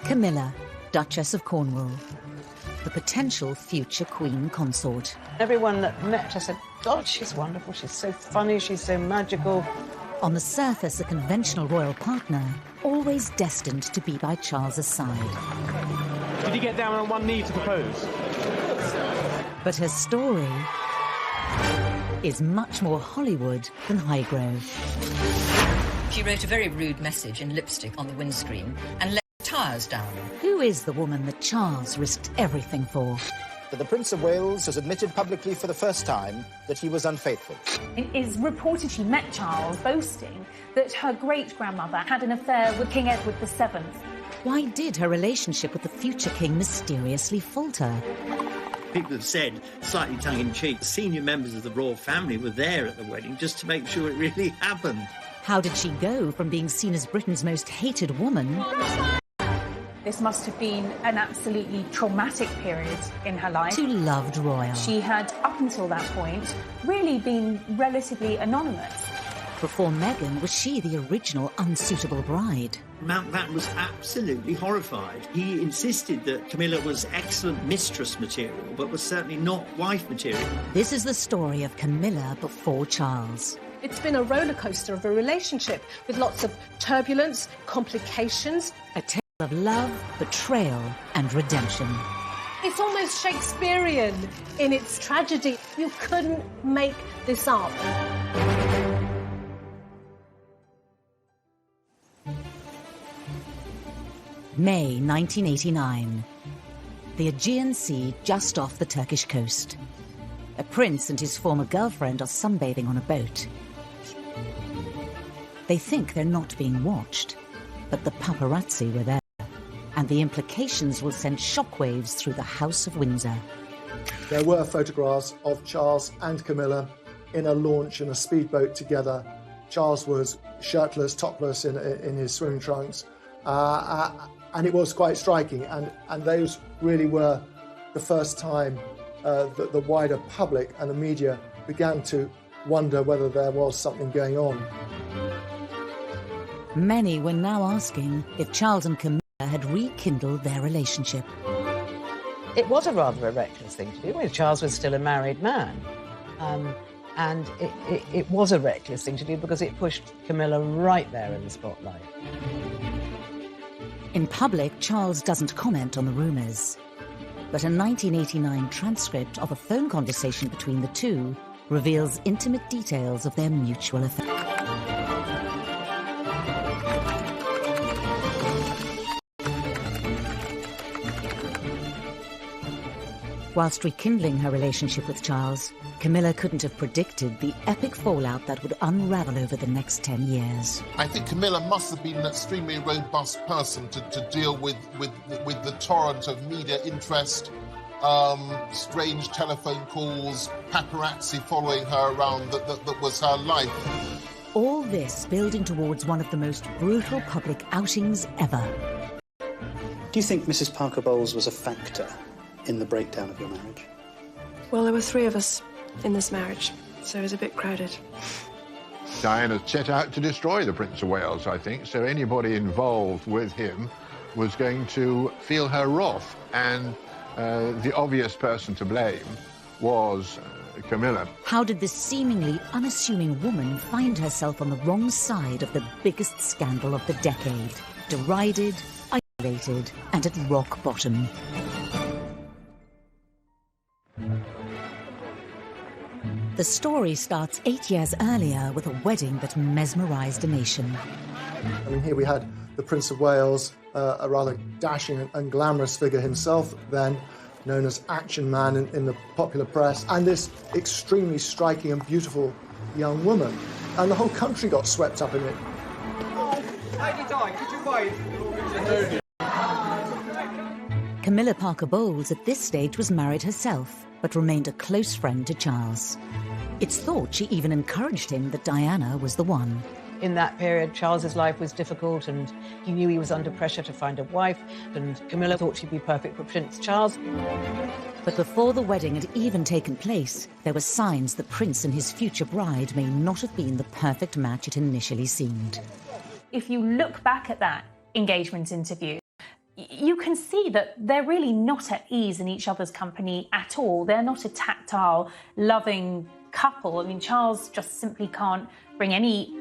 Camilla, Duchess of Cornwall, the potential future Queen Consort. Everyone that met her said, God, she's wonderful, she's so funny, she's so magical. On the surface, a conventional royal partner, always destined to be by Charles's side. Did he get down on one knee to propose? But her story is much more Hollywood than Highgrove. She wrote a very rude message in lipstick on the windscreen and let the tyres down. Who is the woman that Charles risked everything for? The Prince of Wales has admitted publicly for the first time that he was unfaithful. It is reported she met Charles boasting that her great-grandmother had an affair with King Edward VII. Why did her relationship with the future king mysteriously falter? People have said, slightly tongue-in-cheek, senior members of the royal family were there at the wedding just to make sure it really happened. How did she go from being seen as Britain's most hated woman This must have been an absolutely traumatic period in her life. to loved royal? She had, up until that point, really been relatively anonymous. Before Meghan, was she the original unsuitable bride? Mountbatten was absolutely horrified. He insisted that Camilla was excellent mistress material, but was certainly not wife material. This is the story of Camilla before Charles. It's been a roller coaster of a relationship with lots of turbulence, complications. A tale of love, betrayal and redemption. It's almost Shakespearean in its tragedy. You couldn't make this up. May 1989. The Aegean Sea just off the Turkish coast. A prince and his former girlfriend are sunbathing on a boat. They think they're not being watched, but the paparazzi were there, and the implications will send shockwaves through the House of Windsor. There were photographs of Charles and Camilla in a launch in a speedboat together. Charles was shirtless, topless in his swimming trunks, and it was quite striking. And those really were the first time that the wider public and the media began to wonder whether there was something going on. Many were now asking if Charles and Camilla had rekindled their relationship. It was a rather reckless thing to do. I mean, Charles was still a married man. And it was a reckless thing to do because it pushed Camilla right there in the spotlight. In public, Charles doesn't comment on the rumours. But a 1989 transcript of a phone conversation between the two reveals intimate details of their mutual affair. Whilst rekindling her relationship with Charles, Camilla couldn't have predicted the epic fallout that would unravel over the next 10 years. I think Camilla must have been an extremely robust person to deal with the torrent of media interest, strange telephone calls, paparazzi following her around that was her life. All this building towards one of the most brutal public outings ever. Do you think Mrs. Parker Bowles was a factor in the breakdown of your marriage? Well, there were 3 of us in this marriage, so it was a bit crowded. Diana set out to destroy the Prince of Wales, I think, so anybody involved with him was going to feel her wrath, and the obvious person to blame was Camilla. How did this seemingly unassuming woman find herself on the wrong side of the biggest scandal of the decade? Derided, isolated, and at rock bottom. The story starts 8 years earlier with a wedding that mesmerised a nation. I mean, here we had the Prince of Wales, a rather dashing and glamorous figure himself, then known as Action Man in the popular press, and this extremely striking and beautiful young woman. And the whole country got swept up in it. Camilla Parker Bowles at this stage was married herself, but remained a close friend to Charles. It's thought she even encouraged him that Diana was the one. In that period, Charles's life was difficult and he knew he was under pressure to find a wife, and Camilla thought she'd be perfect for Prince Charles. But before the wedding had even taken place, there were signs the prince and his future bride may not have been the perfect match it initially seemed. If you look back at that engagement interview, you can see that they're really not at ease in each other's company at all. They're not a tactile, loving couple. I mean, Charles just simply can't bring any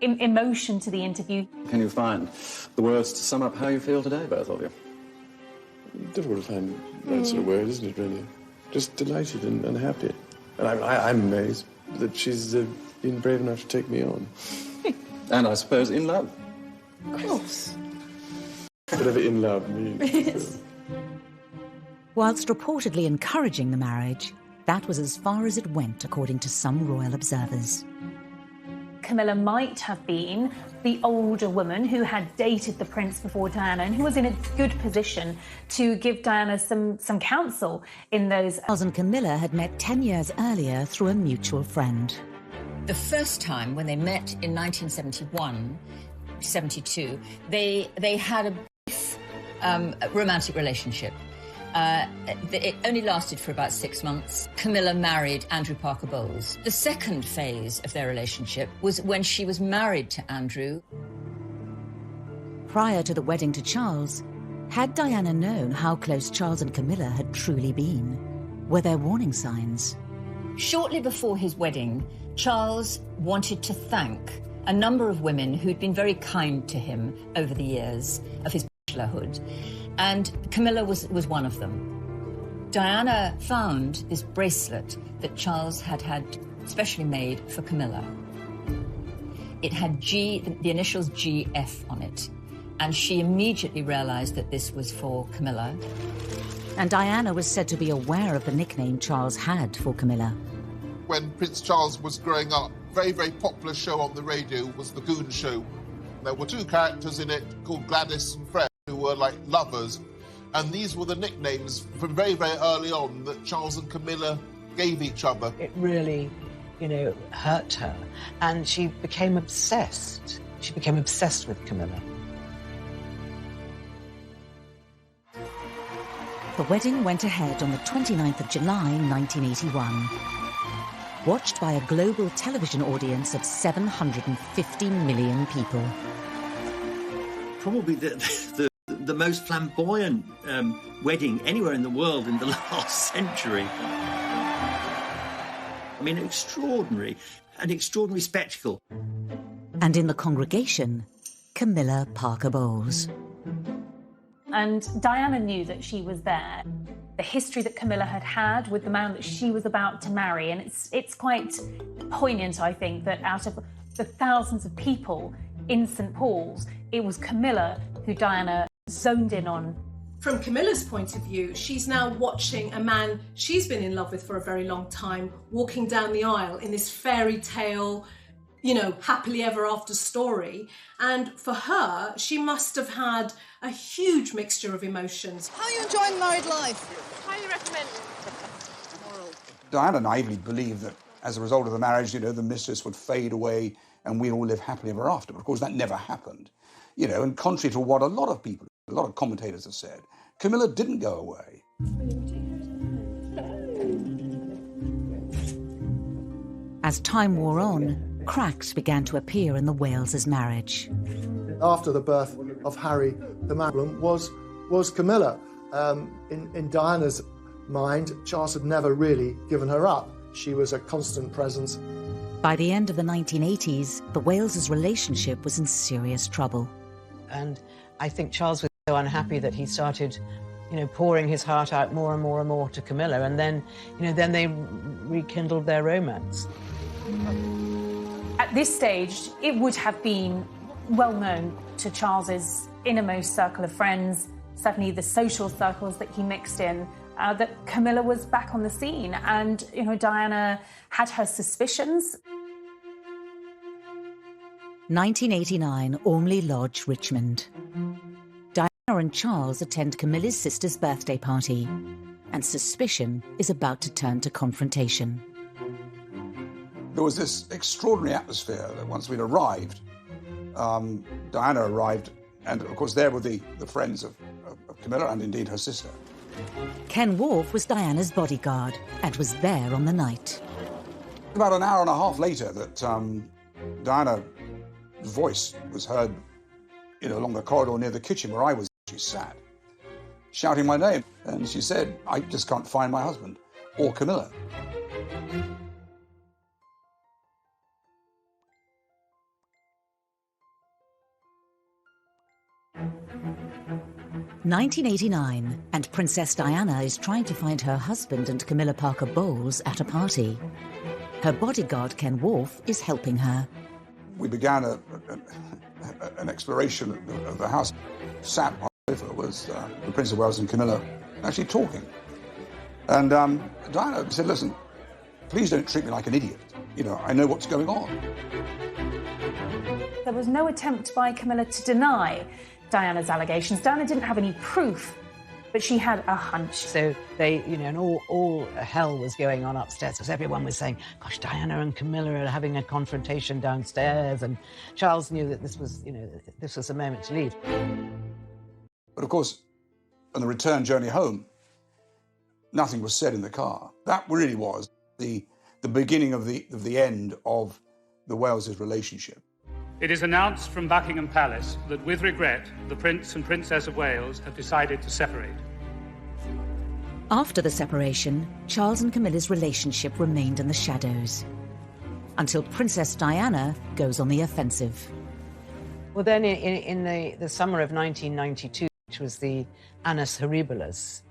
emotion to the interview. Can you find the words to sum up how you feel today, both of you? Difficult to find that sort of word, isn't it, really? Just delighted and happy. And I'm amazed that she's been brave enough to take me on. And I suppose in love. Of course. Whatever in love means. Whilst reportedly encouraging the marriage, that was as far as it went, according to some royal observers. Camilla might have been the older woman who had dated the prince before Diana and who was in a good position to give Diana some counsel in those... Charles and Camilla had met 10 years earlier through a mutual friend. The first time when they met in 1971-72, they had a brief romantic relationship. It only lasted for about 6 months. Camilla married Andrew Parker Bowles. The second phase of their relationship was when she was married to Andrew. Prior to the wedding to Charles, had Diana known how close Charles and Camilla had truly been? Were there warning signs? Shortly before his wedding, Charles wanted to thank a number of women who'd been very kind to him over the years of his bachelorhood. And Camilla was one of them. Diana found this bracelet that Charles had specially made for Camilla. It had the initials GF on it, and she immediately realised that this was for Camilla. And Diana was said to be aware of the nickname Charles had for Camilla. When Prince Charles was growing up, very, very popular show on the radio was The Goon Show. There were two characters in it called Gladys and Fred, who were like lovers, and these were the nicknames from very, very early on that Charles and Camilla gave each other. It really, hurt her, and she became obsessed. She became obsessed with Camilla. The wedding went ahead on the 29th of July, 1981. Watched by a global television audience of 750 million people. Probably the most flamboyant wedding anywhere in the world in the last century. I mean, an extraordinary spectacle. And in the congregation, Camilla Parker Bowles. And Diana knew that she was there. The history that Camilla had had with the man that she was about to marry, and it's quite poignant, I think, that out of the thousands of people in St. Paul's, it was Camilla who Diana zoned in on. From Camilla's point of view, she's now watching a man she's been in love with for a very long time walking down the aisle in this fairy tale, happily ever after story. And for her, she must have had a huge mixture of emotions. How are you enjoying married life? Highly recommend. Diana naively believed that as a result of the marriage, the mistress would fade away and we'd all live happily ever after. But of course, that never happened. And contrary to what a lot of people, a lot of commentators have said, Camilla didn't go away. As time wore on, cracks began to appear in the Wales's marriage. After the birth of Harry, the man was Camilla. In Diana's mind, Charles had never really given her up. She was a constant presence. By the end of the 1980s, the Wales's relationship was in serious trouble. And I think Charles was so unhappy that he started, pouring his heart out more and more and more to Camilla, and then they rekindled their romance. At this stage, it would have been well known to Charles's innermost circle of friends, certainly the social circles that he mixed in, that Camilla was back on the scene, and Diana had her suspicions. 1989, Ormley Lodge, Richmond. Diana and Charles attend Camilla's sister's birthday party, and suspicion is about to turn to confrontation. There was this extraordinary atmosphere that once we'd arrived, Diana arrived, and of course there were the friends of Camilla and indeed her sister. Ken Wharf was Diana's bodyguard and was there on the night. About an hour and a half later that Diana's voice was heard along the corridor near the kitchen where I was. She sat, shouting my name, and she said, I just can't find my husband, or Camilla. (1989), and Princess Diana is trying to find her husband and Camilla Parker Bowles at a party. Her bodyguard, Ken Worf, is helping her. We began an exploration of the house. Sat on the sofa was the Prince of Wales and Camilla actually talking. And Diana said, listen, please don't treat me like an idiot. You know, I know what's going on. There was no attempt by Camilla to deny Diana's allegations. Diana didn't have any proof, but she had a hunch. So they, you know, and all hell was going on upstairs because everyone was saying, gosh, Diana and Camilla are having a confrontation downstairs, and Charles knew that this was, you know, this was the moment to leave. But of course, on the return journey home, nothing was said in the car. That really was the beginning of the end of the Wales' relationship. It is announced from Buckingham Palace that, with regret, the Prince and Princess of Wales have decided to separate. After the separation, Charles and Camilla's relationship remained in the shadows, until Princess Diana goes on the offensive. Well, then in the summer of 1992, which was the Annus Horribilis,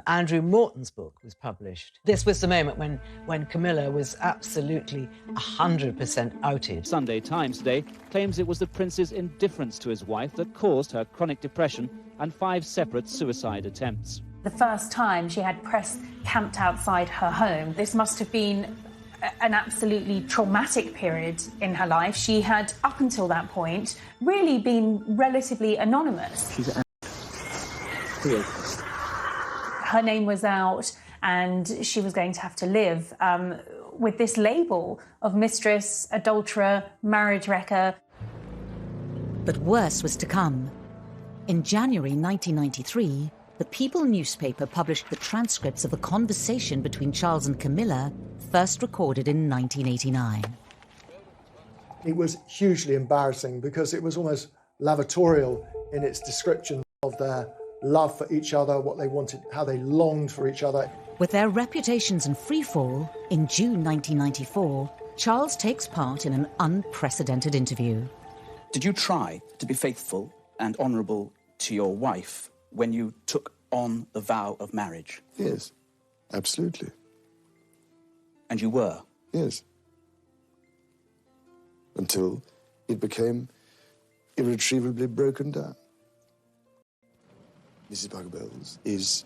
Andrew Morton's book was published. This was the moment when Camilla was absolutely 100% outed. Sunday Times today claims it was the prince's indifference to his wife that caused her chronic depression and 5 separate suicide attempts. The first time she had press camped outside her home, this must have been an absolutely traumatic period in her life. She had, up until that point, really been relatively anonymous. She's her name was out, and she was going to have to live with this label of mistress, adulterer, marriage wrecker. But worse was to come. In January 1993, the People newspaper published the transcripts of a conversation between Charles and Camilla, first recorded in 1989. It was hugely embarrassing because it was almost lavatorial in its description of their love for each other, what they wanted, how they longed for each other. With their reputations in freefall, in June 1994, Charles takes part in an unprecedented interview. Did you try to be faithful and honourable to your wife when you took on the vow of marriage? Yes, absolutely. And you were? Yes. Until it became irretrievably broken down. Mrs. Parker Bowles is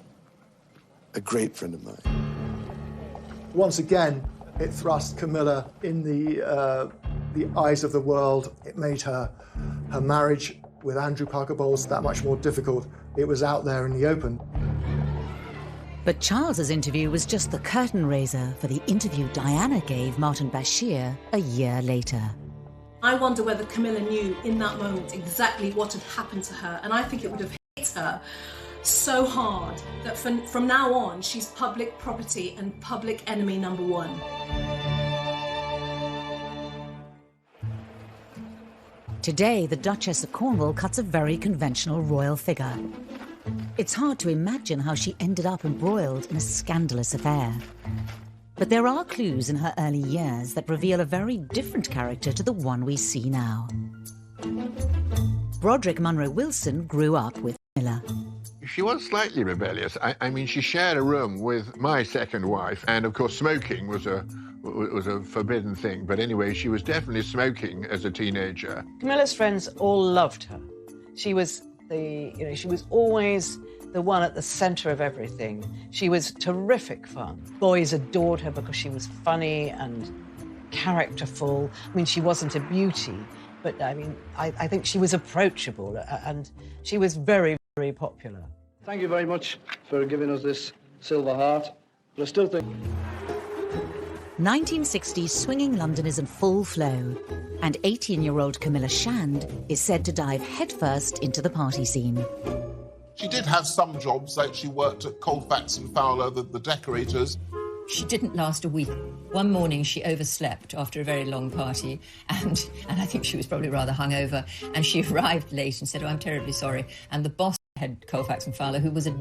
a great friend of mine. Once again, it thrust Camilla in the eyes of the world. It made her marriage with Andrew Parker Bowles that much more difficult. It was out there in the open. But Charles's interview was just the curtain raiser for the interview Diana gave Martin Bashir a year later. I wonder whether Camilla knew in that moment exactly what had happened to her, and I think it would have hit her so hard that from now on she's public property and public enemy number one. Today, the Duchess of Cornwall cuts a very conventional royal figure. It's hard to imagine how she ended up embroiled in a scandalous affair. But there are clues in her early years that reveal a very different character to the one we see now. Broderick Munro Wilson grew up with Camilla. She was slightly rebellious. I mean, she shared a room with my second wife, and of course smoking was a forbidden thing. But anyway, she was definitely smoking as a teenager. Camilla's friends all loved her. She was she was always the one at the centre of everything. She was terrific fun. Boys adored her because she was funny and characterful. I mean, she wasn't a beauty, but I mean, I think she was approachable, and she was very, very popular. Thank you very much for giving us this Silver Heart, but I still think... 1960s swinging London is in full flow, and 18-year-old Camilla Shand is said to dive headfirst into the party scene. She did have some jobs, like she worked at Colfax and Fowler, the decorators. She didn't last a week. One morning she overslept after a very long party, and I think she was probably rather hungover, and she arrived late and said, "Oh, I'm terribly sorry." And the boss Head Colfax and Fowler, who was a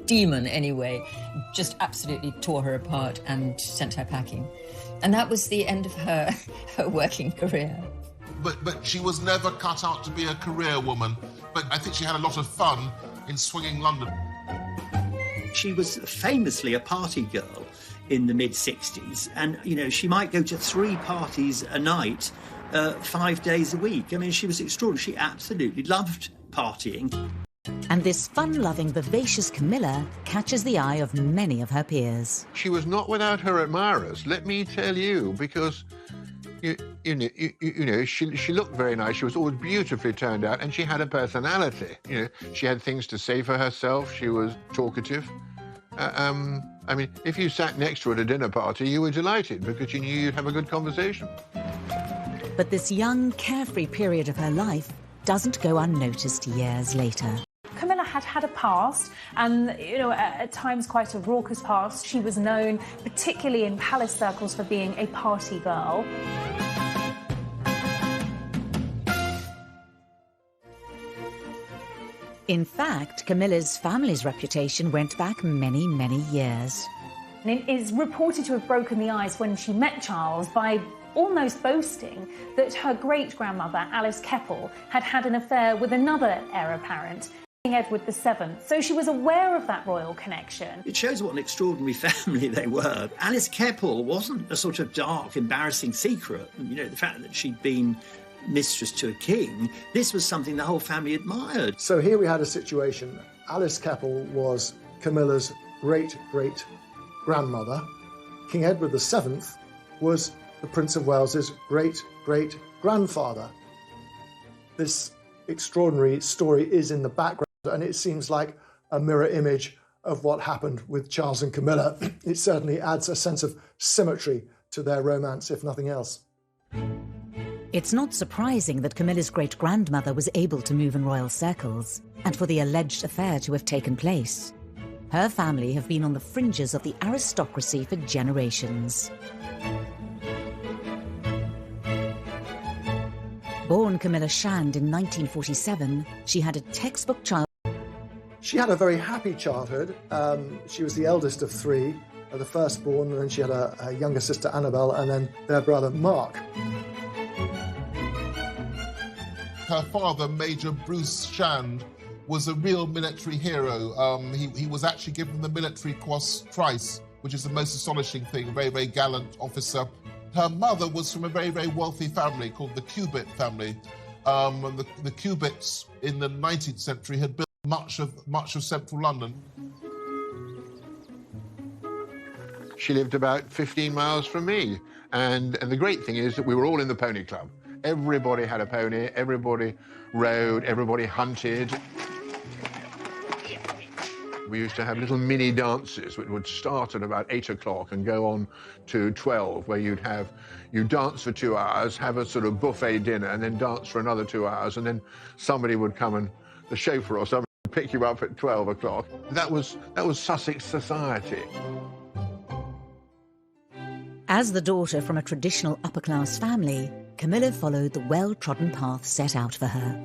demon anyway, just absolutely tore her apart and sent her packing. And that was the end of her working career. But she was never cut out to be a career woman. But I think she had a lot of fun in swinging London. She was famously a party girl in the mid-60s, and, you know, she might go to 3 parties a night, 5 days a week. I mean, she was extraordinary. She absolutely loved partying. And this fun-loving, vivacious Camilla catches the eye of many of her peers. She was not without her admirers, let me tell you, because you know, she looked very nice. She was always beautifully turned out, and she had a personality. You know, she had things to say for herself. She was talkative. I mean, if you sat next to her at a dinner party, you were delighted because you knew you'd have a good conversation. But this young, carefree period of her life doesn't go unnoticed years later. Camilla had had a past, and, you know, at times quite a raucous past. She was known, particularly in palace circles, for being a party girl. In fact, Camilla's family's reputation went back many, many years. And it is reported to have broken the ice when she met Charles by almost boasting that her great-grandmother, Alice Keppel, had had an affair with another heir apparent, King Edward VII. So she was aware of that royal connection. It shows what an extraordinary family they were. Alice Keppel wasn't a sort of dark, embarrassing secret. You know, the fact that she'd been mistress to a king, this was something the whole family admired. So here we had a situation. Alice Keppel was Camilla's great-great-grandmother. King Edward VII was the Prince of Wales's great-great-grandfather. This extraordinary story is in the background, and it seems like a mirror image of what happened with Charles and Camilla. It certainly adds a sense of symmetry to their romance, if nothing else. It's not surprising that Camilla's great-grandmother was able to move in royal circles, and for the alleged affair to have taken place. Her family have been on the fringes of the aristocracy for generations. Born Camilla Shand in 1947, she had a textbook childhood. She had a very happy childhood. She was the eldest of 3, the firstborn, and then she had a younger sister, Annabelle, and then their brother, Mark. Her father, Major Bruce Shand, was a real military hero. He was actually given the Military Cross twice, which is the most astonishing thing, a very, very gallant officer. Her mother was from a very, very wealthy family called the Cubitt family. And the Cubitts in the 19th century had built much of central London. She lived about 15 miles from me. And the great thing is that we were all in the pony club. Everybody had a pony, everybody rode, everybody hunted. We used to have little mini dances which would start at about 8 o'clock and go on to 12, where you'd dance for 2 hours, have a sort of buffet dinner, and then dance for another 2 hours, and then somebody would come, and the chauffeur or somebody would pick you up at 12 o'clock. That was Sussex society. As the daughter from a traditional upper-class family, Camilla followed the well-trodden path set out for her.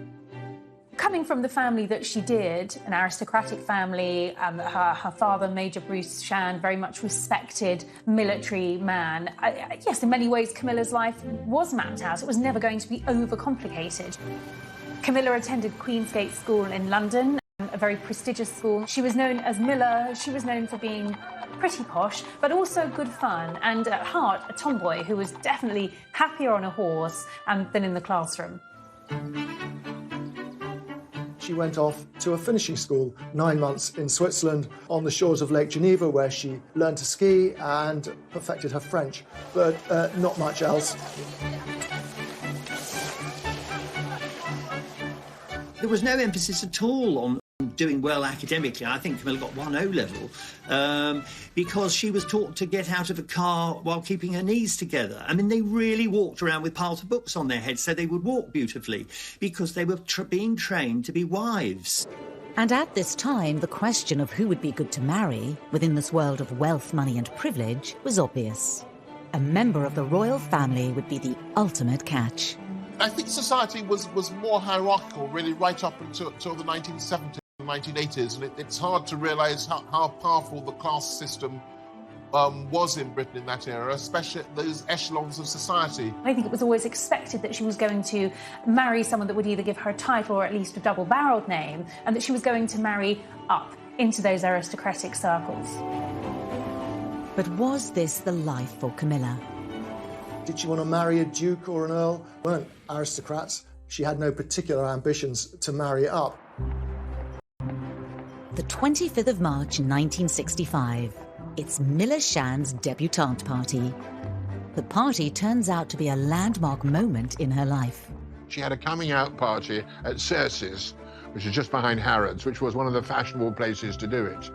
Coming from the family that she did, an aristocratic family, her father, Major Bruce Shand, very much respected military man. Yes, in many ways, Camilla's life was mapped out. It was never going to be overcomplicated. Camilla attended Queensgate School in London, a very prestigious school. She was known as Miller. She was known for being pretty posh, but also good fun, and at heart, a tomboy who was definitely happier on a horse than in the classroom. She went off to a finishing school, 9 months in Switzerland, on the shores of Lake Geneva, where she learned to ski and perfected her French, but not much else. There was no emphasis at all on doing well academically. I think Camilla got 1 O-level because she was taught to get out of a car while keeping her knees together. I mean, they really walked around with piles of books on their heads so they would walk beautifully because they were being trained to be wives. And at this time, the question of who would be good to marry within this world of wealth, money and privilege was obvious. A member of the royal family would be the ultimate catch. I think society was more hierarchical, really, right up until the 1970s. 1980s, and it's hard to realise how powerful the class system was in Britain in that era, especially at those echelons of society. I think it was always expected that she was going to marry someone that would either give her a title or at least a double-barrelled name, and that she was going to marry up into those aristocratic circles. But was this the life for Camilla? Did she want to marry a duke or an earl? Weren't aristocrats. She had no particular ambitions to marry up. The 25th of March 1965. It's Milla Shan's debutante party. The party turns out to be a landmark moment in her life. She had a coming-out party at Cersei's, which is just behind Harrods, which was one of the fashionable places to do it.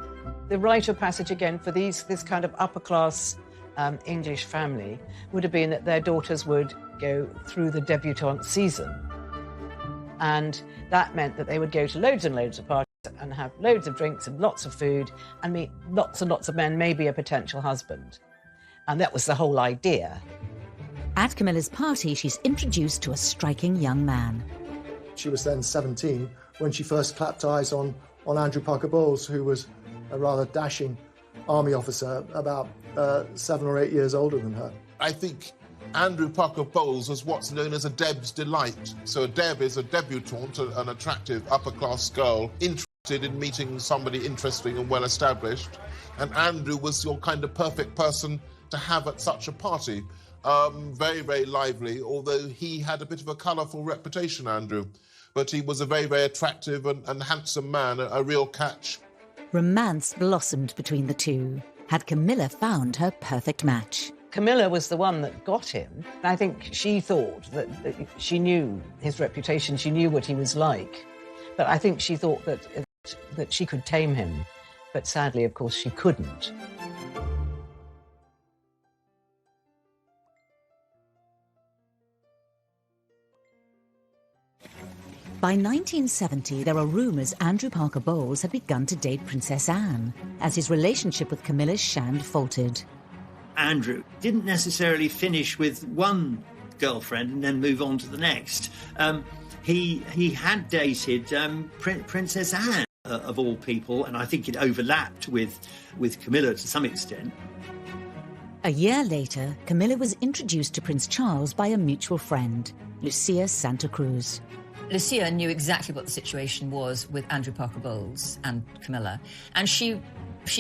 The rite of passage, again, for this kind of upper-class English family would have been that their daughters would go through the debutante season. And that meant that they would go to loads and loads of parties and have loads of drinks and lots of food and meet lots and lots of men, maybe a potential husband. And that was the whole idea. At Camilla's party, she's introduced to a striking young man. She was then 17 when she first clapped eyes on Andrew Parker Bowles, who was a rather dashing army officer, about 7 or 8 years older than her. I think Andrew Parker Bowles was what's known as a Deb's delight. So a Deb is a debutante, an attractive upper-class girl, interested in meeting somebody interesting and well-established. And Andrew was your kind of perfect person to have at such a party. Very, very lively, although he had a bit of a colourful reputation, Andrew. But he was a very, very attractive and handsome man, a real catch. Romance blossomed between the two. Had Camilla found her perfect match? Camilla was the one that got him. I think she thought that she knew his reputation, she knew what he was like. But I think she thought that she could tame him. But sadly, of course, she couldn't. By 1970, there are rumours Andrew Parker Bowles had begun to date Princess Anne, as his relationship with Camilla Shand faltered. Andrew didn't necessarily finish with one girlfriend and then move on to the next. He had dated Princess Anne, of all people, and I think it overlapped with Camilla to some extent. A year later, Camilla was introduced to Prince Charles by a mutual friend, Lucia Santa Cruz. Lucia knew exactly what the situation was with Andrew Parker Bowles and Camilla, and she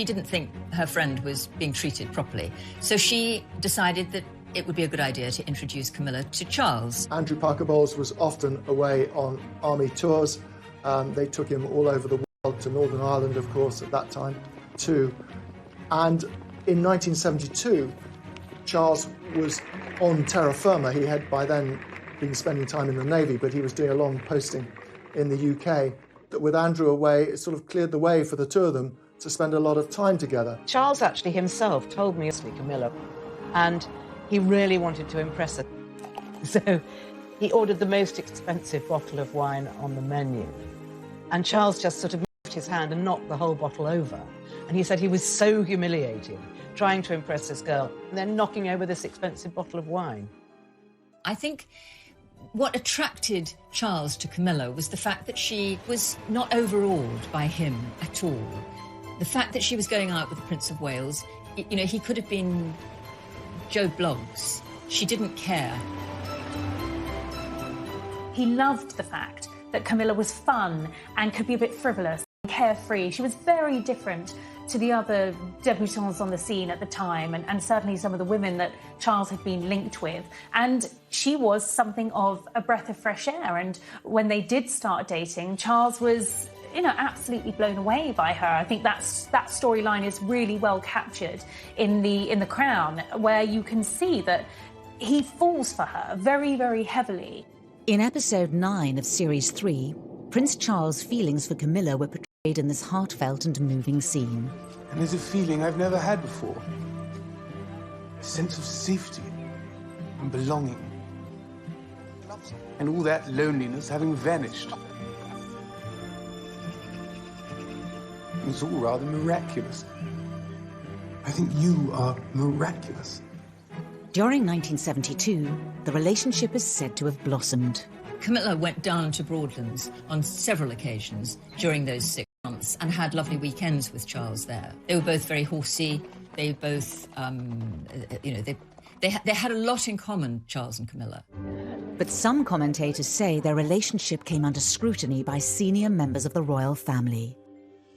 didn't think her friend was being treated properly. So she decided that it would be a good idea to introduce Camilla to Charles. Andrew Parker Bowles was often away on army tours. They took him all over the world, to Northern Ireland, of course, at that time, too. And in 1972, Charles was on terra firma. He had by then been spending time in the Navy, but he was doing a long posting in the UK. That with Andrew away, it sort of cleared the way for the two of them to spend a lot of time together. Charles actually himself told me, Camilla, and he really wanted to impress her. So he ordered the most expensive bottle of wine on the menu. And Charles just sort of moved his hand and knocked the whole bottle over. And he said he was so humiliated trying to impress this girl and then knocking over this expensive bottle of wine. I think what attracted Charles to Camilla was the fact that she was not overawed by him at all. The fact that she was going out with the Prince of Wales, you know, he could have been Joe Bloggs. She didn't care. He loved the fact that Camilla was fun and could be a bit frivolous and carefree. She was very different to the other debutantes on the scene at the time, and certainly some of the women that Charles had been linked with. And she was something of a breath of fresh air. And when they did start dating, Charles was, you know, absolutely blown away by her. I think that storyline is really well captured in the Crown, where you can see that he falls for her very, very heavily. In episode 9 of series 3, Prince Charles' feelings for Camilla were portrayed in this heartfelt and moving scene. And there's a feeling I've never had before. A sense of safety and belonging. And all that loneliness having vanished. It's all rather miraculous. I think you are miraculous. During 1972, the relationship is said to have blossomed. Camilla went down to Broadlands on several occasions during those 6 months and had lovely weekends with Charles there. They were both very horsey. They both, they had a lot in common, Charles and Camilla. But some commentators say their relationship came under scrutiny by senior members of the royal family,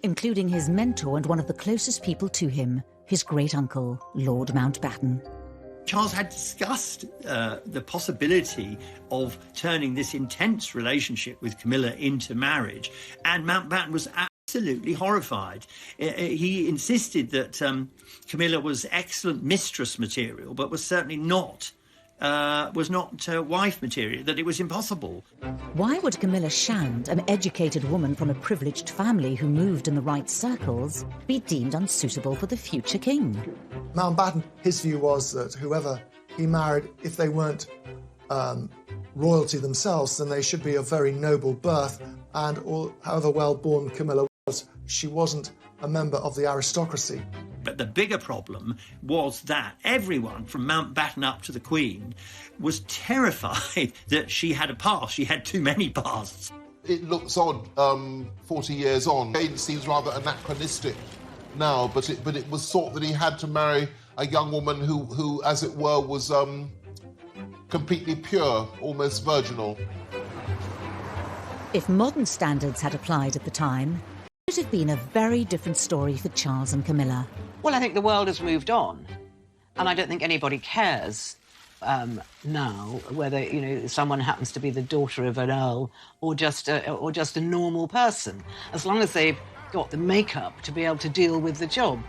including his mentor and one of the closest people to him, his great-uncle, Lord Mountbatten. Charles had discussed the possibility of turning this intense relationship with Camilla into marriage, and Mountbatten was absolutely horrified. He insisted that Camilla was excellent mistress material, but was certainly not wife material, that it was impossible. Why would Camilla Shand, an educated woman from a privileged family who moved in the right circles, be deemed unsuitable for the future king? Mountbatten, his view was that whoever he married, if they weren't royalty themselves, then they should be of very noble birth, and however well-born Camilla was, she wasn't a member of the aristocracy. But the bigger problem was that everyone, from Mountbatten up to the Queen, was terrified that she had a past. She had too many pasts. It looks odd 40 years on. It seems rather anachronistic now, but it was thought that he had to marry a young woman who as it were, was completely pure, almost virginal. If modern standards had applied at the time, it would have been a very different story for Charles and Camilla. Well, I think the world has moved on, and I don't think anybody cares now whether someone happens to be the daughter of an earl or just a normal person, as long as they've got the makeup to be able to deal with the job.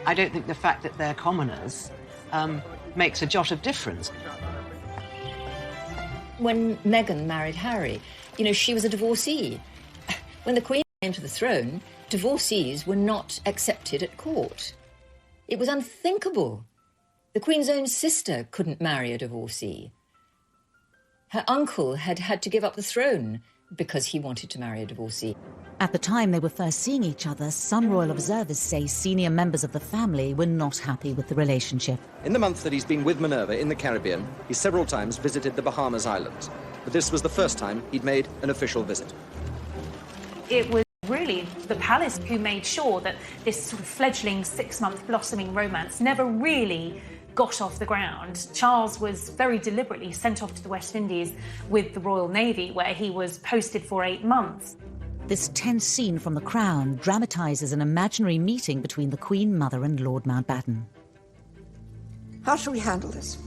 I don't think the fact that they're commoners makes a jot of difference. When Meghan married Harry, she was a divorcee. When the Queen came to the throne, divorcees were not accepted at court. It was unthinkable. The Queen's own sister couldn't marry a divorcee. Her uncle had had to give up the throne because he wanted to marry a divorcee. At the time they were first seeing each other, some royal observers say senior members of the family were not happy with the relationship. In the month that he's been with Minerva in the Caribbean, he several times visited the Bahamas Islands. But this was the first time he'd made an official visit. It was really the palace who made sure that this sort of fledgling 6-month blossoming romance never really got off the ground. Charles was very deliberately sent off to the West Indies with the Royal Navy, where he was posted for 8 months. This tense scene from The Crown dramatises an imaginary meeting between the Queen Mother and Lord Mountbatten. How shall we handle this?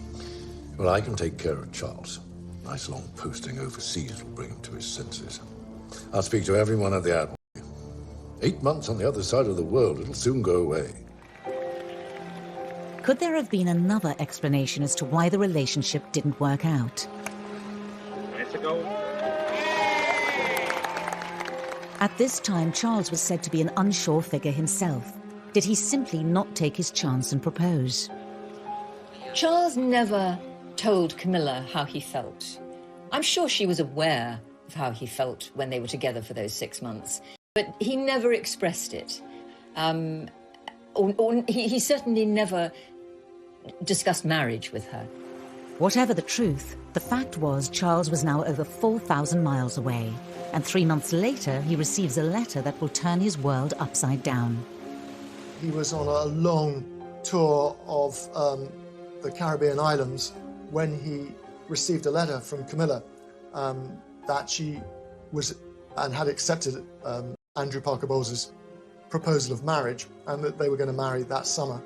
Well, I can take care of Charles. Nice long posting overseas will bring him to his senses. I'll speak to everyone at the Admiralty. 8 months on the other side of the world, it'll soon go away. Could there have been another explanation as to why the relationship didn't work out? At this time, Charles was said to be an unsure figure himself. Did he simply not take his chance and propose? Charles never told Camilla how he felt. I'm sure she was aware of how he felt when they were together for those 6 months, but he never expressed it. He certainly never discussed marriage with her. Whatever the truth, the fact was Charles was now over 4,000 miles away, and 3 months later he receives a letter that will turn his world upside down. He was on a long tour of the Caribbean islands when he received a letter from Camilla that she was and had accepted Andrew Parker Bowles's proposal of marriage, and that they were going to marry that summer.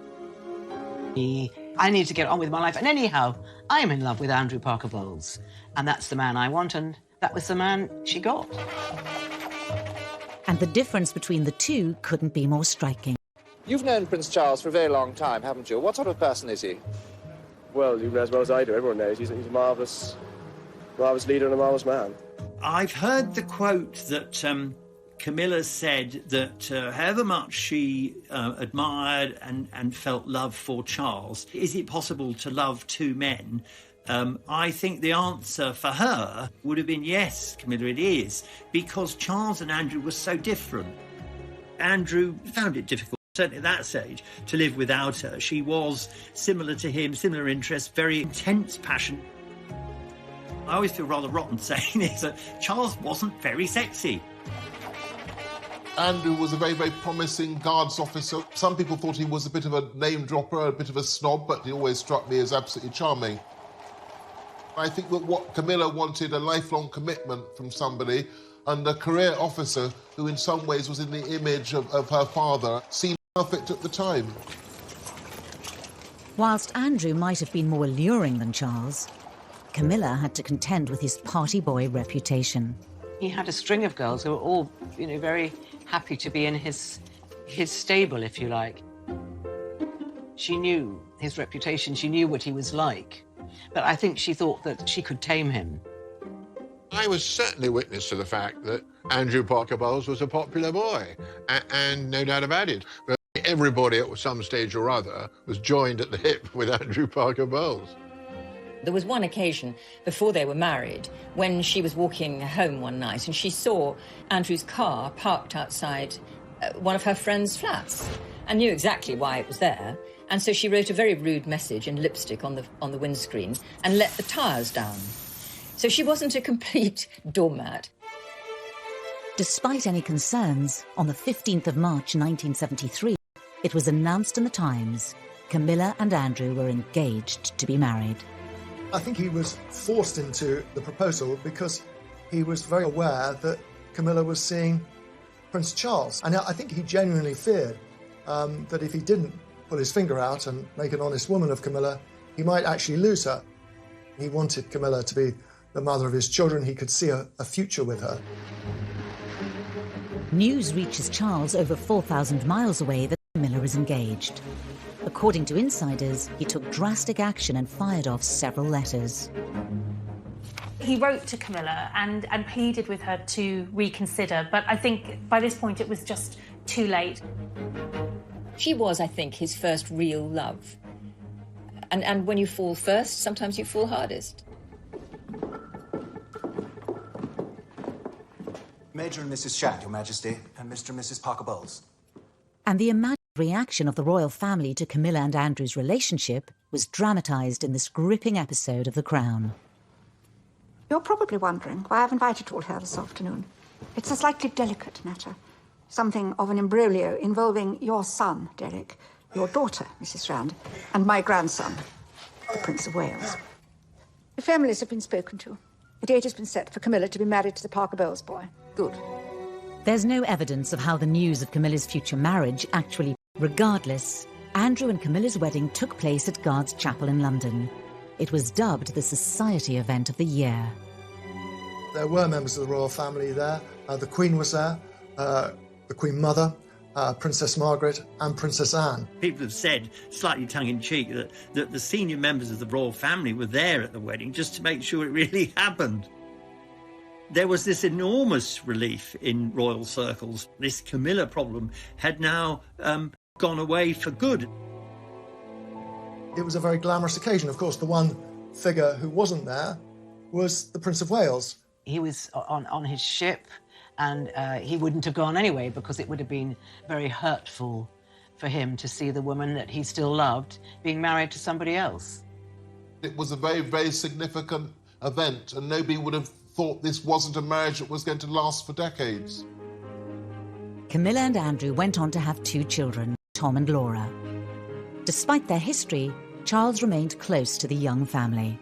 I need to get on with my life, and anyhow, I'm in love with Andrew Parker Bowles, and that's the man I want, and that was the man she got. And the difference between the two couldn't be more striking. You've known Prince Charles for a very long time, haven't you? What sort of person is he? Well, you know as well as I do. Everyone knows he's a marvellous leader and a marvellous man. I've heard the quote that Camilla said that however much she admired and felt love for Charles, is it possible to love two men? I think the answer for her would have been yes, Camilla, it is, because Charles and Andrew were so different. Andrew found it difficult, certainly at that stage, to live without her. She was similar to him, similar interests, very intense passion. I always feel rather rotten saying this, that Charles wasn't very sexy. Andrew was a very, very promising guards officer. Some people thought he was a bit of a name dropper, a bit of a snob, but he always struck me as absolutely charming. I think that what Camilla wanted, a lifelong commitment from somebody, and a career officer who in some ways was in the image of her father, seemed perfect at the time. Whilst Andrew might have been more alluring than Charles, Camilla had to contend with his party boy reputation. He had a string of girls who were all, very happy to be in his stable, if you like. She knew his reputation, she knew what he was like, but I think she thought that she could tame him. I was certainly witness to the fact that Andrew Parker Bowles was a popular boy, and no doubt about it. But everybody at some stage or other was joined at the hip with Andrew Parker Bowles. There was one occasion before they were married when she was walking home one night and she saw Andrew's car parked outside one of her friend's flats and knew exactly why it was there. And so she wrote a very rude message in lipstick on the windscreen and let the tyres down. So she wasn't a complete doormat. Despite any concerns, on the 15th of March 1973, it was announced in the Times Camilla and Andrew were engaged to be married. I think he was forced into the proposal because he was very aware that Camilla was seeing Prince Charles. And I think he genuinely feared that if he didn't pull his finger out and make an honest woman of Camilla, he might actually lose her. He wanted Camilla to be the mother of his children. He could see a future with her. News reaches Charles over 4,000 miles away that Camilla is engaged. According to insiders, he took drastic action and fired off several letters. He wrote to Camilla and pleaded with her to reconsider, but I think by this point it was just too late. She was, I think, his first real love. And when you fall first, sometimes you fall hardest. Major and Mrs. Shand, Your Majesty, and Mr. and Mrs. Parker Bowles. And the imagined reaction of the royal family to Camilla and Andrew's relationship was dramatised in this gripping episode of The Crown. You're probably wondering why I've invited you all here this afternoon. It's a slightly delicate matter. Something of an imbroglio involving your son, Derek, your daughter, Mrs. Shand, and my grandson, the Prince of Wales. The families have been spoken to. The date has been set for Camilla to be married to the Parker Bowles boy. Good. There's no evidence of how the news of Camilla's future marriage actually. Regardless, Andrew and Camilla's wedding took place at Guards Chapel in London. It was dubbed the Society Event of the Year. There were members of the royal family there. The Queen was there, the Queen Mother, Princess Margaret and Princess Anne. People have said, slightly tongue-in-cheek, that the senior members of the royal family were there at the wedding just to make sure it really happened. There was this enormous relief in royal circles. This Camilla problem had now gone away for good. It was a very glamorous occasion. Of course, the one figure who wasn't there was the Prince of Wales. He was on his ship, and he wouldn't have gone anyway because it would have been very hurtful for him to see the woman that he still loved being married to somebody else. It was a very, very significant event, and nobody would have thought this wasn't a marriage that was going to last for decades. Camilla and Andrew went on to have 2 children, Tom and Laura. Despite their history, Charles remained close to the young family.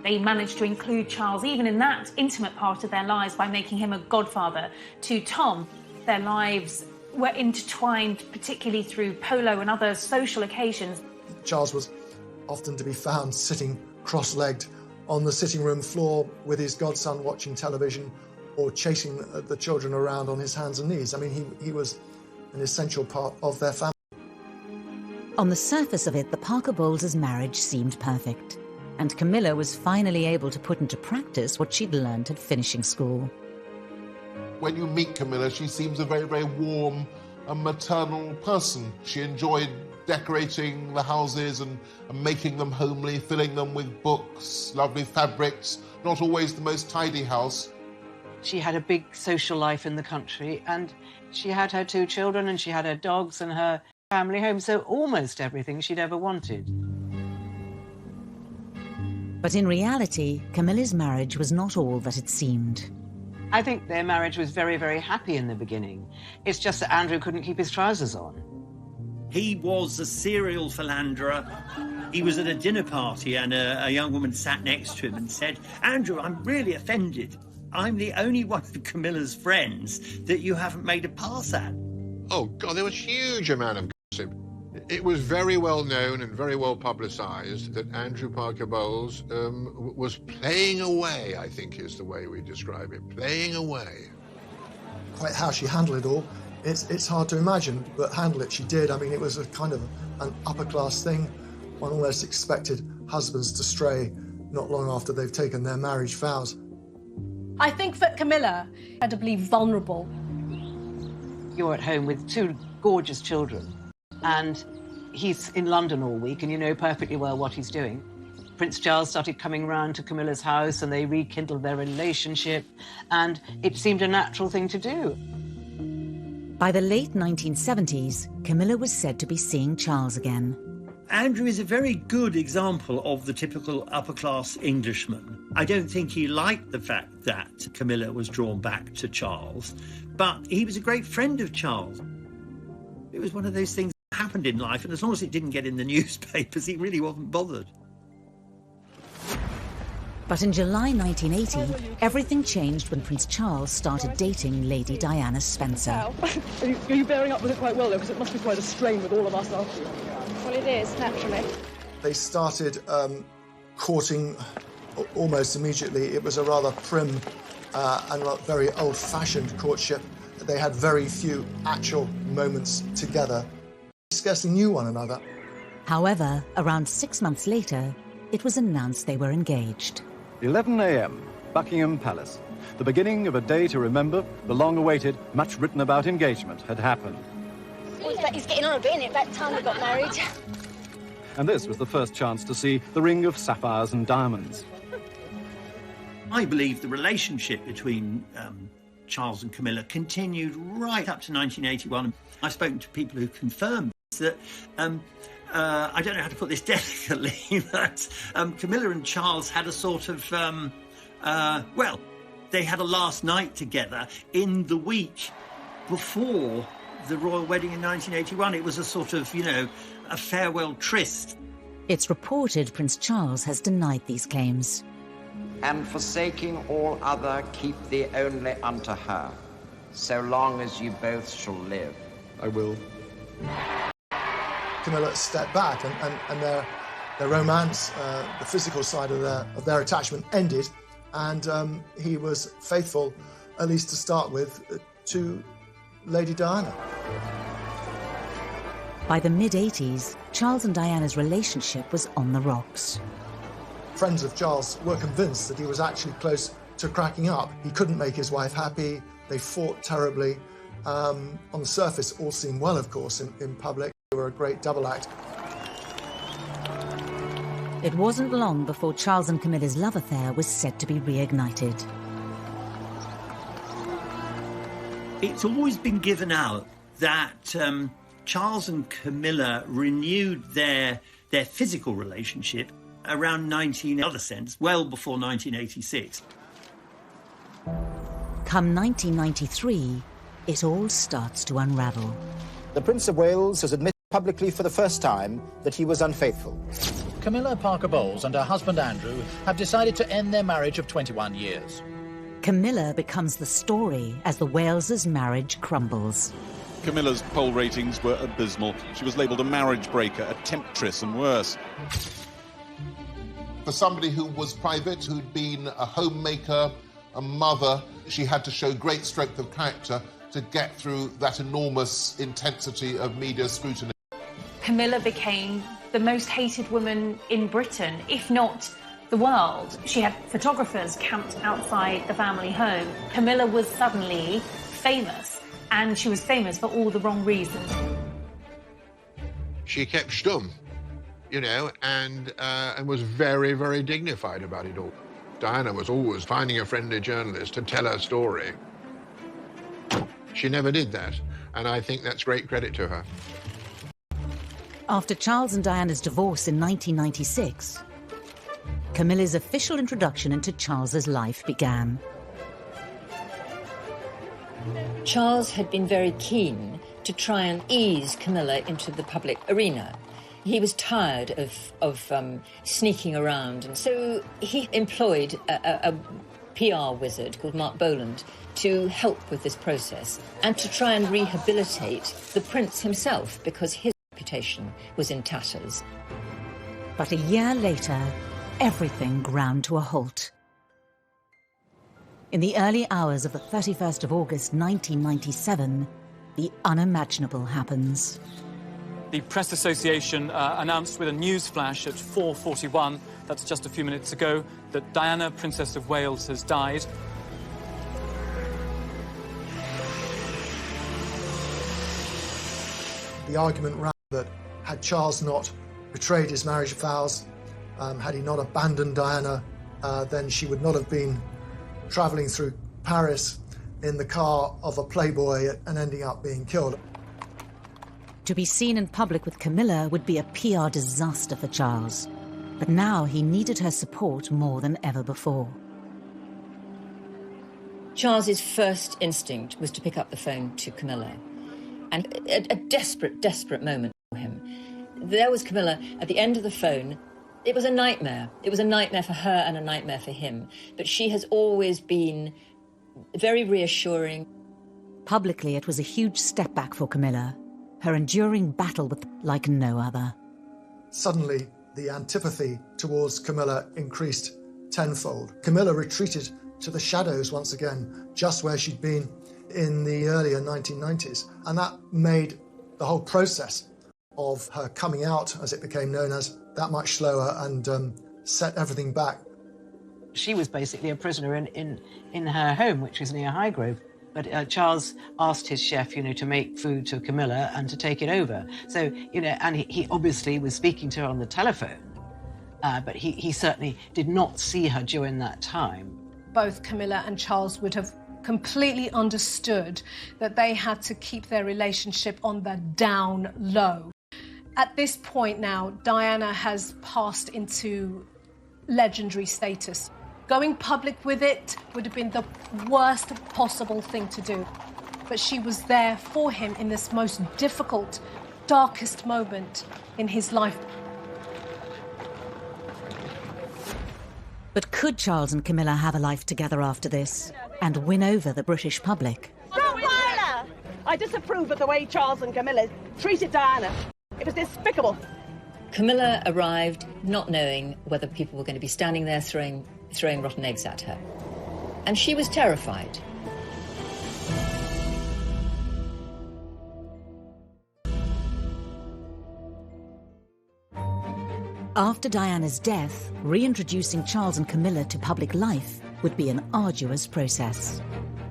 They managed to include Charles even in that intimate part of their lives by making him a godfather to Tom. Their lives were intertwined, particularly through polo and other social occasions. Charles was often to be found sitting cross-legged on the sitting room floor with his godson watching television or chasing the children around on his hands and knees. I mean, he was an essential part of their family. On the surface of it, the Parker Bowles' marriage seemed perfect, and Camilla was finally able to put into practice what she'd learned at finishing school. When you meet Camilla, she seems a very, very warm and maternal person. She enjoyed decorating the houses and making them homely, filling them with books, lovely fabrics, not always the most tidy house. She had a big social life in the country, and she had her 2 children, and she had her dogs and her family home, so almost everything she'd ever wanted. But in reality, Camilla's marriage was not all that it seemed. I think their marriage was very, very happy in the beginning. It's just that Andrew couldn't keep his trousers on. He was a serial philanderer. He was at a dinner party and a young woman sat next to him and said, "Andrew, I'm really offended. I'm the only one of Camilla's friends that you haven't made a pass at." Oh, God, there was a huge amount of gossip. It was very well known and very well publicised that Andrew Parker Bowles was playing away, I think is the way we describe it, playing away. Quite how she handled it all, it's hard to imagine, but handle it she did. I mean, it was a kind of an upper-class thing. One almost expected husbands to stray not long after they've taken their marriage vows. I think for Camilla, incredibly vulnerable. You're at home with two gorgeous children, and he's in London all week, and you know perfectly well what he's doing. Prince Charles started coming round to Camilla's house, and they rekindled their relationship, and it seemed a natural thing to do. By the late 1970s, Camilla was said to be seeing Charles again. Andrew is a very good example of the typical upper-class Englishman. I don't think he liked the fact that Camilla was drawn back to Charles, but he was a great friend of Charles. It was one of those things that happened in life, and as long as it didn't get in the newspapers, he really wasn't bothered. But in July 1980, everything changed when Prince Charles started dating Lady Diana Spencer. Are you bearing up with it quite well, though? Because it must be quite a strain with all of us after you. Well, it is, naturally. They started courting almost immediately. It was a rather prim and very old-fashioned courtship. They had very few actual moments together. They scarcely knew one another. However, around 6 months later, it was announced they were engaged. 11 a.m., Buckingham Palace. The beginning of a day to remember. The long-awaited, much-written-about engagement had happened. Well, he's getting on a bit, isn't it? About time we got married. And this was the first chance to see the ring of sapphires and diamonds. I believe the relationship between Charles and Camilla continued right up to 1981. I've spoken to people who confirmed that I don't know how to put this delicately, but Camilla and Charles had a sort of, well, they had a last night together in the week before the royal wedding in 1981. It was a sort of, a farewell tryst. It's reported Prince Charles has denied these claims. And forsaking all other, keep thee only unto her, so long as you both shall live. I will. Camilla stepped back and their romance, the physical side of their attachment ended, and he was faithful, at least to start with, to Lady Diana. By the mid-80s, Charles and Diana's relationship was on the rocks. Friends of Charles were convinced that he was actually close to cracking up. He couldn't make his wife happy. They fought terribly. On the surface, all seemed well, of course, in public. They were a great double act. It wasn't long before Charles and Camilla's love affair was said to be reignited. It's always been given out that Charles and Camilla renewed their physical relationship around well before 1986. Come 1993, it all starts to unravel. The Prince of Wales has admitted publicly for the first time that he was unfaithful. Camilla Parker Bowles and her husband Andrew have decided to end their marriage of 21 years. Camilla becomes the story as the Wales's marriage crumbles. Camilla's poll ratings were abysmal. She was labelled a marriage breaker, a temptress and worse. For somebody who was private, who'd been a homemaker, a mother, she had to show great strength of character to get through that enormous intensity of media scrutiny. Camilla became the most hated woman in Britain, if not the world. She had photographers camped outside the family home. Camilla was suddenly famous, and she was famous for all the wrong reasons. She kept stum, and was very, very dignified about it all. Diana was always finding a friendly journalist to tell her story. She never did that, and I think that's great credit to her. After Charles and Diana's divorce in 1996, Camilla's official introduction into Charles's life began. Charles had been very keen to try and ease Camilla into the public arena. He was tired of sneaking around, and so he employed a PR wizard called Mark Boland to help with this process and to try and rehabilitate the prince himself, because his reputation was in tatters. But a year later, everything ground to a halt. In the early hours of the 31st of August 1997, the unimaginable happens. The Press Association announced with a news flash at 4:41, that's just a few minutes ago, that Diana, Princess of Wales, has died. The argument ran that had Charles not betrayed his marriage vows, had he not abandoned Diana, then she would not have been travelling through Paris in the car of a playboy and ending up being killed. To be seen in public with Camilla would be a PR disaster for Charles. But now he needed her support more than ever before. Charles's first instinct was to pick up the phone to Camilla. And a desperate, desperate moment for him. There was Camilla at the end of the phone. It was a nightmare. It was a nightmare for her and a nightmare for him. But she has always been very reassuring. Publicly, it was a huge step back for Camilla. Her enduring battle with like no other. Suddenly, the antipathy towards Camilla increased tenfold. Camilla retreated to the shadows once again, just where she'd been in the earlier 1990s. And that made the whole process of her coming out, as it became known as, that much slower and set everything back. She was basically a prisoner in her home, which was near Highgrove. But Charles asked his chef, to make food to Camilla and to take it over. So, and he obviously was speaking to her on the telephone, but he certainly did not see her during that time. Both Camilla and Charles would have completely understood that they had to keep their relationship on the down low. At this point now, Diana has passed into legendary status. Going public with it would have been the worst possible thing to do. But she was there for him in this most difficult, darkest moment in his life. But could Charles and Camilla have a life together after this and win over the British public? Rottweiler! I disapprove of the way Charles and Camilla treated Diana. It was despicable. Camilla arrived not knowing whether people were going to be standing there throwing rotten eggs at her. And she was terrified. After Diana's death, reintroducing Charles and Camilla to public life would be an arduous process.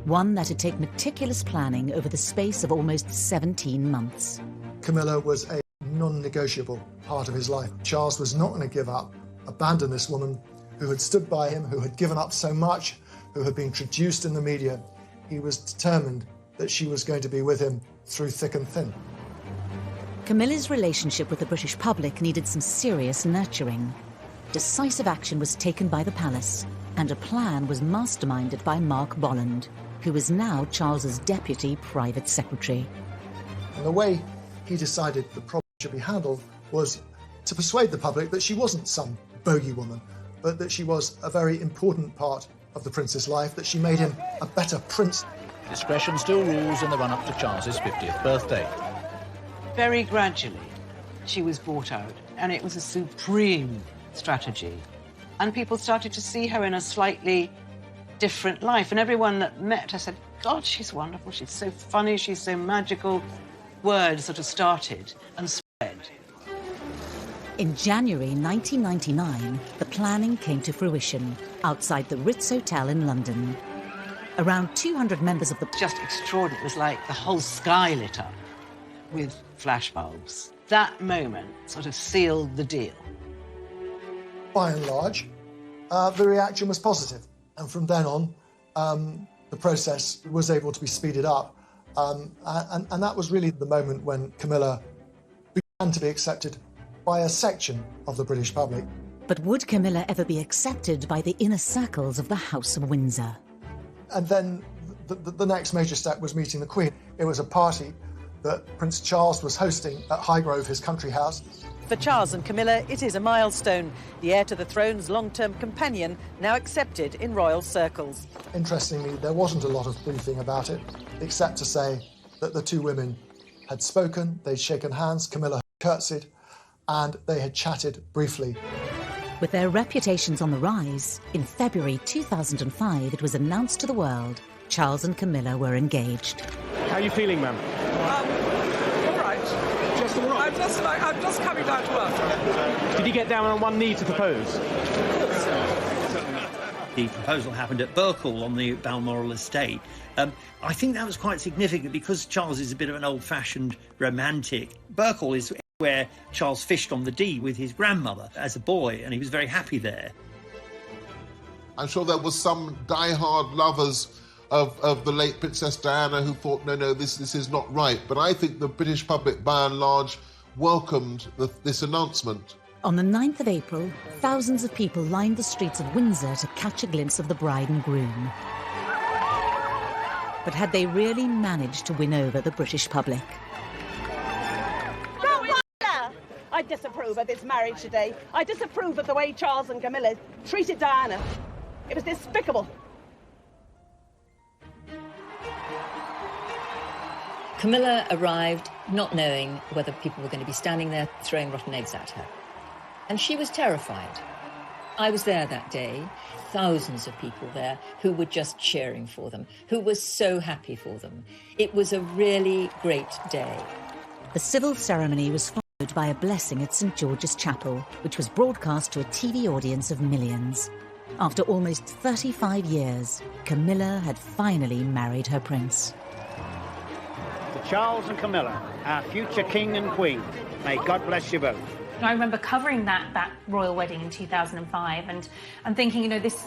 One that'd take meticulous planning over the space of almost 17 months. Camilla was a non-negotiable part of his life. Charles was not going to give up, abandon this woman who had stood by him, who had given up so much, who had been traduced in the media. He was determined that she was going to be with him through thick and thin. Camilla's relationship with the British public needed some serious nurturing. Decisive action was taken by the palace, and a plan was masterminded by Mark Boland, who was now Charles's deputy private secretary. And the way he decided the problem should be handled was to persuade the public that she wasn't some bogey woman, but that she was a very important part of the prince's life, that she made him a better prince. Discretion still rules in the run-up to Charles's 50th birthday. Very gradually, she was brought out, and it was a supreme strategy. And people started to see her in a slightly different life. And everyone that met her said, God, she's wonderful, she's so funny, she's so magical. Word sort of started and spread. In January 1999, the planning came to fruition outside the Ritz Hotel in London. Around 200 members of the... Just extraordinary. It was like the whole sky lit up with flashbulbs. That moment sort of sealed the deal. By and large, the reaction was positive. And from then on, the process was able to be speeded up. And that was really the moment when Camilla began to be accepted by a section of the British public. But would Camilla ever be accepted by the inner circles of the House of Windsor? And then The next major step was meeting the Queen. It was a party that Prince Charles was hosting at Highgrove, his country house. For Charles and Camilla, it is a milestone. The heir to the throne's long-term companion now accepted in royal circles. Interestingly, there wasn't a lot of briefing about it, except to say that the two women had spoken, they'd shaken hands, Camilla had curtsied, and they had chatted briefly. With their reputations on the rise, in February 2005 it was announced to the world Charles and Camilla were engaged. How are you feeling, ma'am? All right. Just all right? I'm just coming down to earth. Did you get down on one knee to propose? The proposal happened at Burkle on the Balmoral estate. I think that was quite significant because Charles is a bit of an old-fashioned romantic. Burkle is where Charles fished on the Dee with his grandmother as a boy, and he was very happy there. I'm sure there was some die-hard lovers of the late Princess Diana who thought, no, this is not right. But I think the British public, by and large, welcomed this announcement. On the 9th of April, thousands of people lined the streets of Windsor to catch a glimpse of the bride and groom. But had they really managed to win over the British public? I disapprove of this marriage today. I disapprove of the way Charles and Camilla treated Diana. It was despicable. Camilla arrived not knowing whether people were going to be standing there throwing rotten eggs at her. And she was terrified. I was there that day, thousands of people there who were just cheering for them, who were so happy for them. It was a really great day. The civil ceremony was followed by a blessing at St George's Chapel, which was broadcast to a TV audience of millions. After almost 35 years, Camilla had finally married her prince. To Charles and Camilla, our future king and queen, may God bless you both. I remember covering that royal wedding in 2005 and thinking, this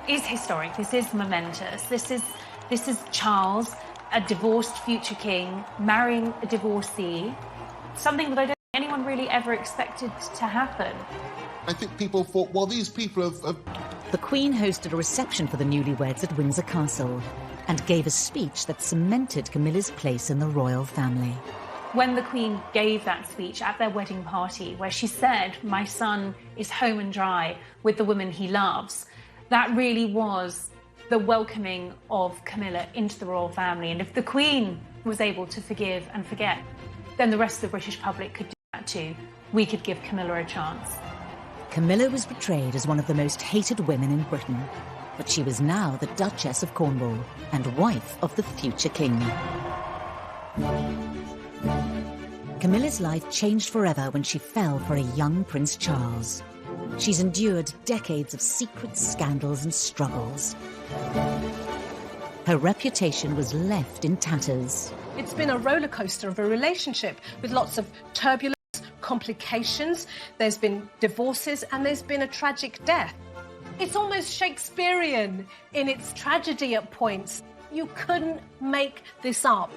is historic, this is momentous, this is Charles, a divorced future king, marrying a divorcee, something that I don't think anyone really ever expected to happen. I think people thought, well, these people have... The Queen hosted a reception for the newlyweds at Windsor Castle and gave a speech that cemented Camilla's place in the royal family. When the Queen gave that speech at their wedding party, where she said, "My son is home and dry with the woman he loves," that really was the welcoming of Camilla into the royal family. And if the Queen was able to forgive and forget, then the rest of the British public could do that too. We could give Camilla a chance. Camilla was portrayed as one of the most hated women in Britain, but she was now the Duchess of Cornwall and wife of the future king. Camilla's life changed forever when she fell for a young Prince Charles. She's endured decades of secret scandals and struggles. Her reputation was left in tatters. It's been a roller coaster of a relationship with lots of turbulence, complications. There's been divorces and there's been a tragic death. It's almost Shakespearean in its tragedy at points. You couldn't make this up.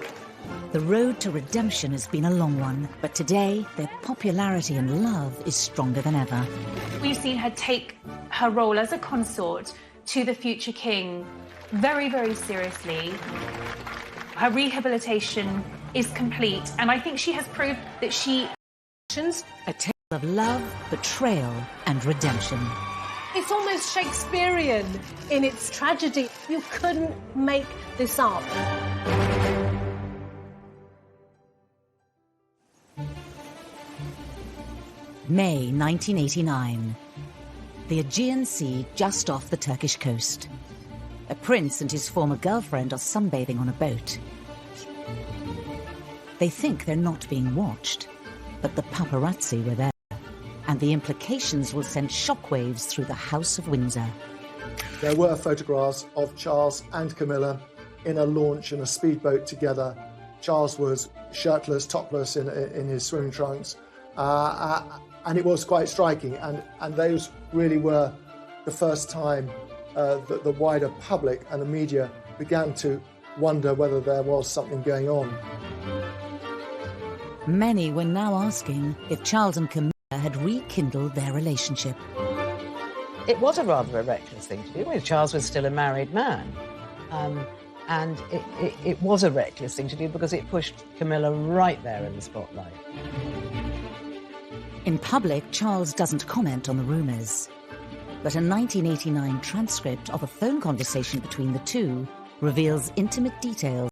The road to redemption has been a long one, but today their popularity and love is stronger than ever. We've seen her take her role as a consort to the future king very, very seriously. Her rehabilitation is complete, and I think she has proved that she... A tale of love, betrayal, and redemption. It's almost Shakespearean in its tragedy. You couldn't make this up. May 1989. The Aegean Sea just off the Turkish coast. A prince and his former girlfriend are sunbathing on a boat. They think they're not being watched, but the paparazzi were there. And the implications will send shockwaves through the House of Windsor. There were photographs of Charles and Camilla in a launch in a speedboat together. Charles was shirtless, topless in his swimming trunks. And it was quite striking. And those really were the first time that the wider public and the media began to wonder whether there was something going on. Many were now asking if Charles and Camilla had rekindled their relationship. It was a rather reckless thing to do when Charles was still a married man. And it was a reckless thing to do because it pushed Camilla right there in the spotlight. In public, Charles doesn't comment on the rumours. But a 1989 transcript of a phone conversation between the two reveals intimate details